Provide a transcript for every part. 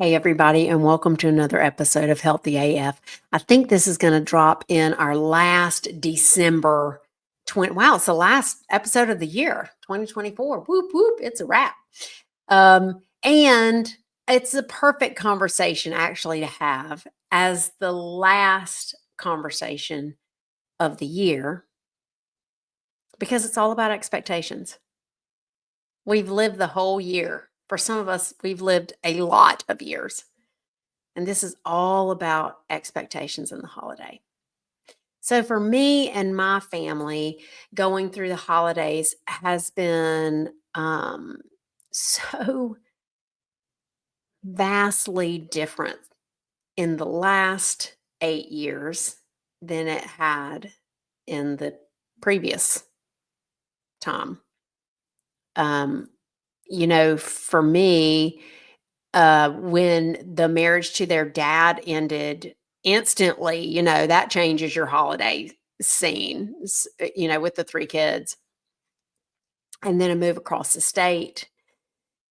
Hey, everybody, and welcome to another episode of Healthy AF. I think this is going to drop in our last December 20. Wow, it's the last episode of the year, 2024. Whoop, whoop, it's a wrap. And it's a perfect conversation actually to have as the last conversation of the year because it's all about expectations. We've lived the whole year. For some of us, we've lived a lot of years. And this is all about expectations in the holiday. So, for me and my family, going through the holidays has been so vastly different in the last 8 years than it had in the previous time. Um, for me, when the marriage to their dad ended instantly, that changes your holiday scene, with the three kids. And then a move across the state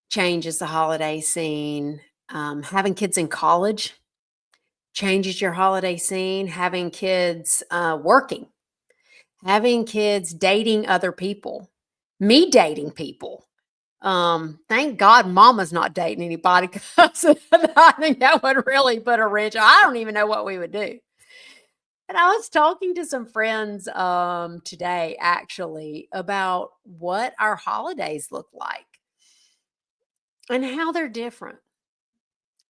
changes the holiday scene. Having kids in college changes your holiday scene. Having kids working, having kids dating other people, me dating people. Thank God mama's not dating anybody because I think that would really put a wrench. I don't even know what we would do. And I was talking to some friends today actually about what our holidays look like and how they're different.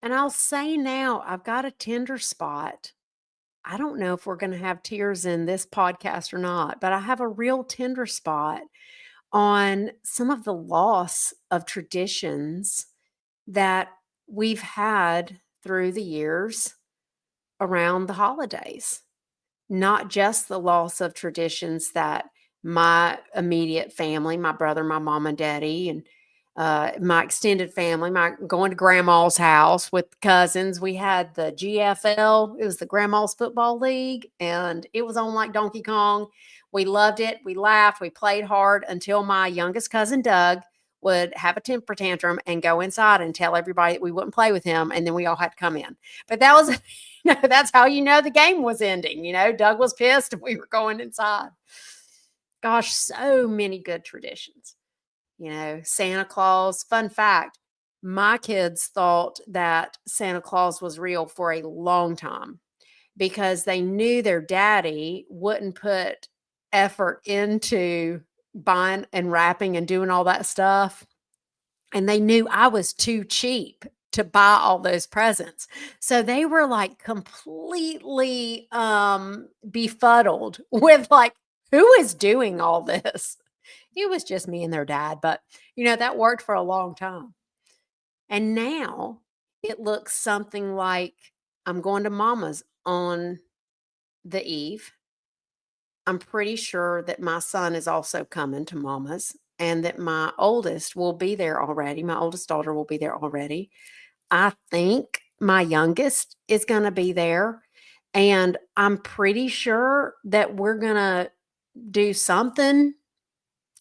And I'll say now, I've got a tender spot. I don't know if we're going to have tears in this podcast or not, but I have a real tender spot on some of the loss of traditions that we've had through the years around the holidays. Not just the loss of traditions that my immediate family, my brother, my mom and daddy, and my extended family, my going to grandma's house with cousins. We had the GFL, it was the Grandma's Football League, and it was on like Donkey Kong. We loved it. We laughed. We played hard until my youngest cousin, Doug, would have a temper tantrum and go inside and tell everybody that we wouldn't play with him. And then we all had to come in. But that was, that's how the game was ending. Doug was pissed and we were going inside. Gosh, so many good traditions. Santa Claus. Fun fact, my kids thought that Santa Claus was real for a long time because they knew their daddy wouldn't put effort into buying and wrapping and doing all that stuff. And they knew I was too cheap to buy all those presents. So they were like completely befuddled with like, who is doing all this? It was just me and their dad, but that worked for a long time. And now it looks something like I'm going to mama's on the eve. I'm pretty sure that my son is also coming to mama's and that my oldest will be there already. My oldest daughter will be there already. I think my youngest is going to be there. And I'm pretty sure that we're going to do something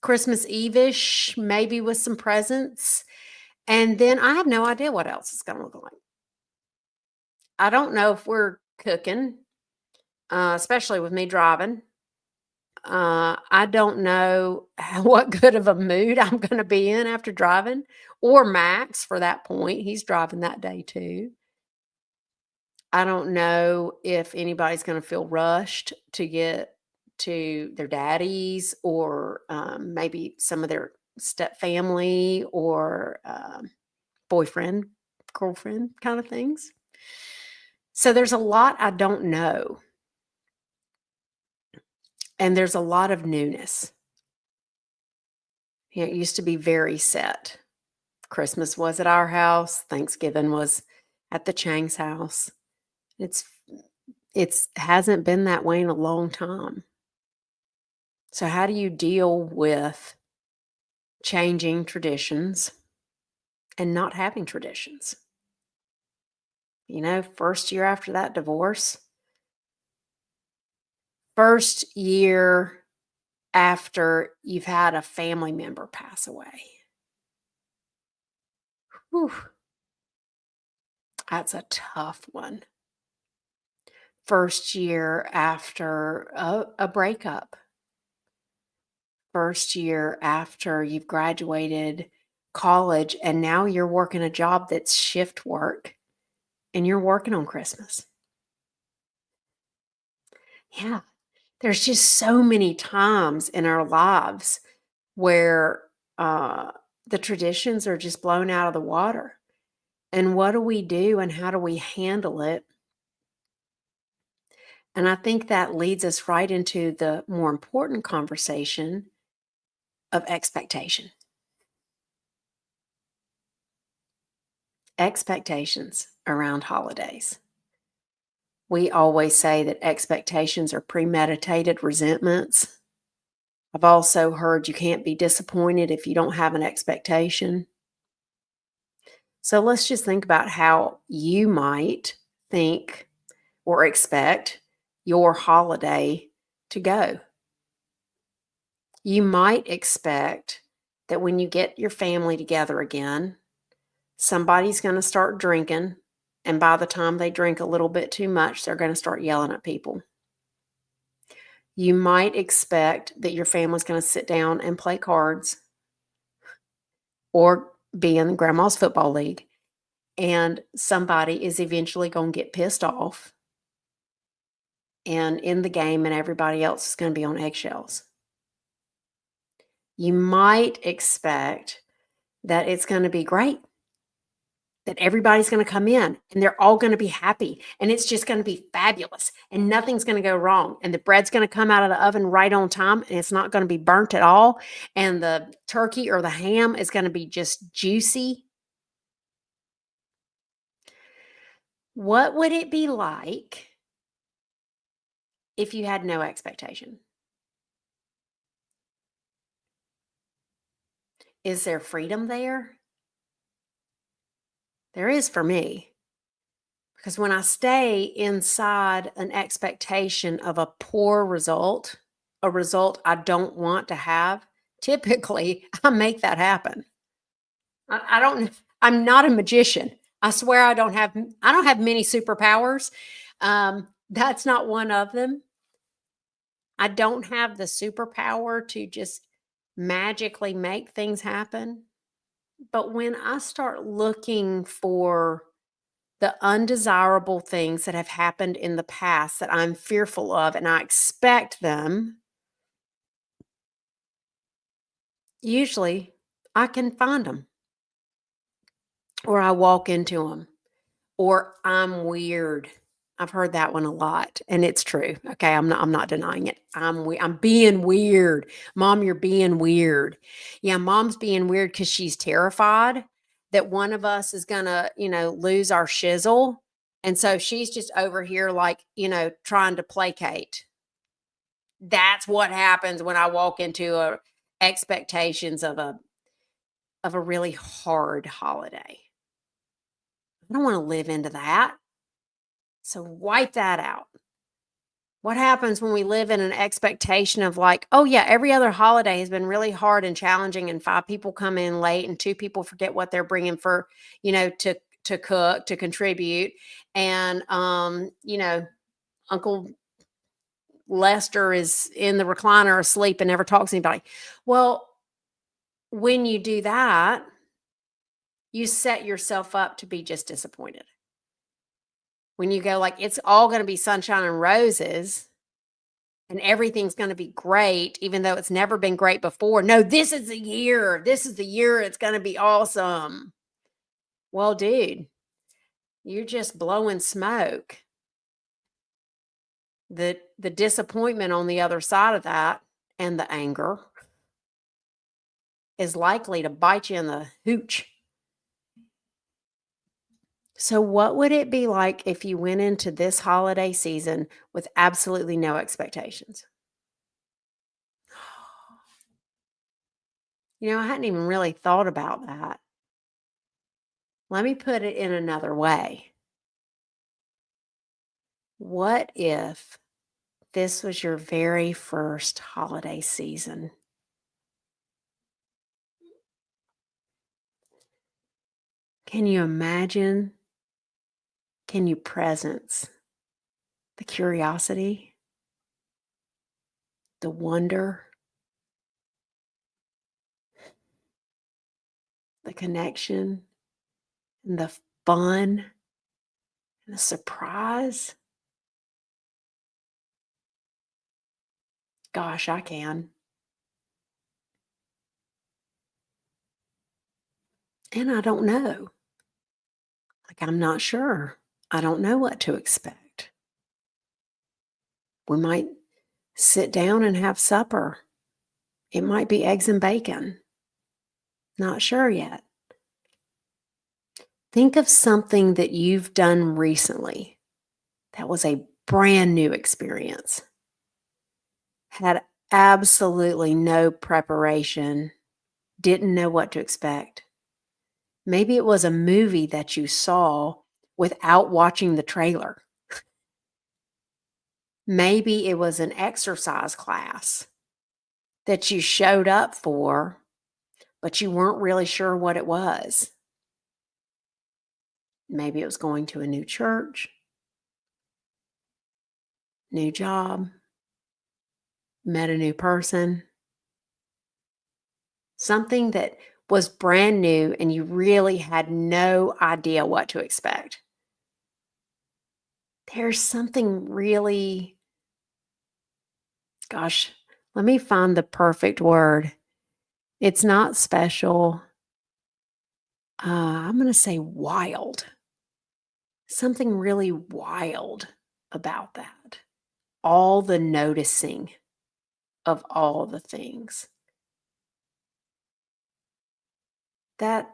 Christmas Eve-ish, maybe with some presents. And then I have no idea what else it's going to look like. I don't know if we're cooking, especially with me driving. I don't know what good of a mood I'm going to be in after driving, or Max for that point. He's driving that day too. I don't know if anybody's going to feel rushed to get to their daddies or maybe some of their step family or boyfriend, girlfriend kind of things. So there's a lot I don't know. And there's a lot of newness. It used to be very set. Christmas was at our house, Thanksgiving was at the Chang's house. It's hasn't been that way in a long time. So how do you deal with changing traditions and not having traditions? First year after that divorce, first year after you've had a family member pass away. Whew. That's a tough one. First year after a breakup. First year after you've graduated college and now you're working a job that's shift work and you're working on Christmas. Yeah. There's just so many times in our lives where uh, the traditions are just blown out of the water. And what do we do and how do we handle it? And I think that leads us right into the more important conversation of expectation. Expectations around holidays. We always say that expectations are premeditated resentments. I've also heard you can't be disappointed if you don't have an expectation. So let's just think about how you might think or expect your holiday to go. You might expect that when you get your family together again, somebody's going to start drinking. And by the time they drink a little bit too much, they're going to start yelling at people. You might expect that your family's going to sit down and play cards or be in grandma's football league. And somebody is eventually going to get pissed off and in the game, and everybody else is going to be on eggshells. You might expect that it's going to be great, that everybody's going to come in and they're all going to be happy and it's just going to be fabulous and nothing's going to go wrong. And the bread's going to come out of the oven right on time and it's not going to be burnt at all. And the turkey or the ham is going to be just juicy. What would it be like if you had no expectation? Is there freedom there? There is for me. Because when I stay inside an expectation of a poor result, a result I don't want to have, typically I make that happen. I don't, I'm not a magician. I swear I don't have many superpowers. That's not one of them. I don't have the superpower to just magically make things happen. But when I start looking for the undesirable things that have happened in the past that I'm fearful of and I expect them, usually I can find them or I walk into them or I'm weird. I've heard that one a lot and it's true. Okay, I'm not denying it. I'm being weird. Mom, you're being weird. Yeah, mom's being weird cuz she's terrified that one of us is going to, lose our shizzle. And so she's just over here like, trying to placate. That's what happens when I walk into a expectations of a really hard holiday. I don't want to live into that. So wipe that out. What happens when we live in an expectation of like, oh yeah, every other holiday has been really hard and challenging and five people come in late and two people forget what they're bringing for, to cook, to contribute and Uncle Lester is in the recliner asleep and never talks to anybody. Well, when you do that, you set yourself up to be just disappointed. When you go like, it's all going to be sunshine and roses and everything's going to be great, even though it's never been great before. No, this is the year. This is the year it's going to be awesome. Well, dude, you're just blowing smoke. The disappointment on the other side of that and the anger is likely to bite you in the hooch. So, what would it be like if you went into this holiday season with absolutely no expectations? I hadn't even really thought about that. Let me put it in another way. What if this was your very first holiday season? Can you imagine Can you presence the curiosity, the wonder, the connection, and the fun, and the surprise? Gosh, I can. And I don't know. Like, I'm not sure. I don't know what to expect. We might sit down and have supper. It might be eggs and bacon. Not sure yet. Think of something that you've done recently that was a brand new experience, had absolutely no preparation, didn't know what to expect. Maybe it was a movie that you saw without watching the trailer. Maybe it was an exercise class that you showed up for, but you weren't really sure what it was. Maybe it was going to a new church, new job, met a new person, something that was brand new and you really had no idea what to expect. There's something really, gosh, let me find the perfect word. It's not special. I'm going to say wild. Something really wild about that. All the noticing of all the things. That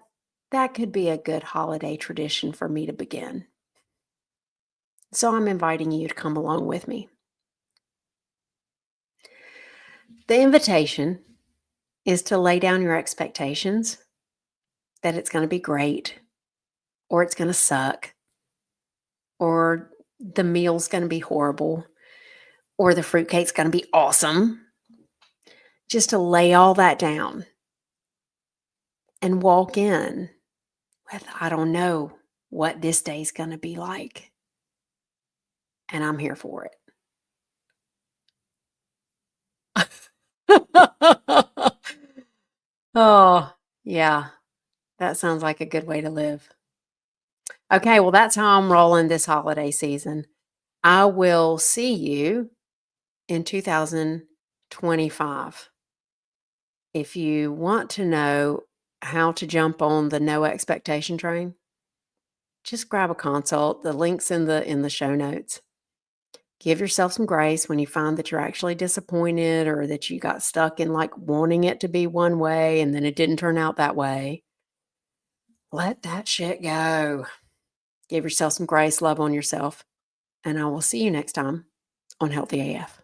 that could be a good holiday tradition for me to begin. So I'm inviting you to come along with me. The invitation is to lay down your expectations that it's going to be great or it's going to suck or the meal's going to be horrible or the fruitcake's going to be awesome. Just to lay all that down and walk in with, I don't know what this day's going to be like, and I'm here for it. Oh, yeah, that sounds like a good way to live. Okay, well, that's how I'm rolling this holiday season. I will see you in 2025. If you want to know how to jump on the no expectation train, just grab a consult. The link's in the show notes. Give yourself some grace when you find that you're actually disappointed or that you got stuck in like wanting it to be one way and then it didn't turn out that way. Let that shit go. Give yourself some grace, love on yourself, and I will see you next time on Healthy AF.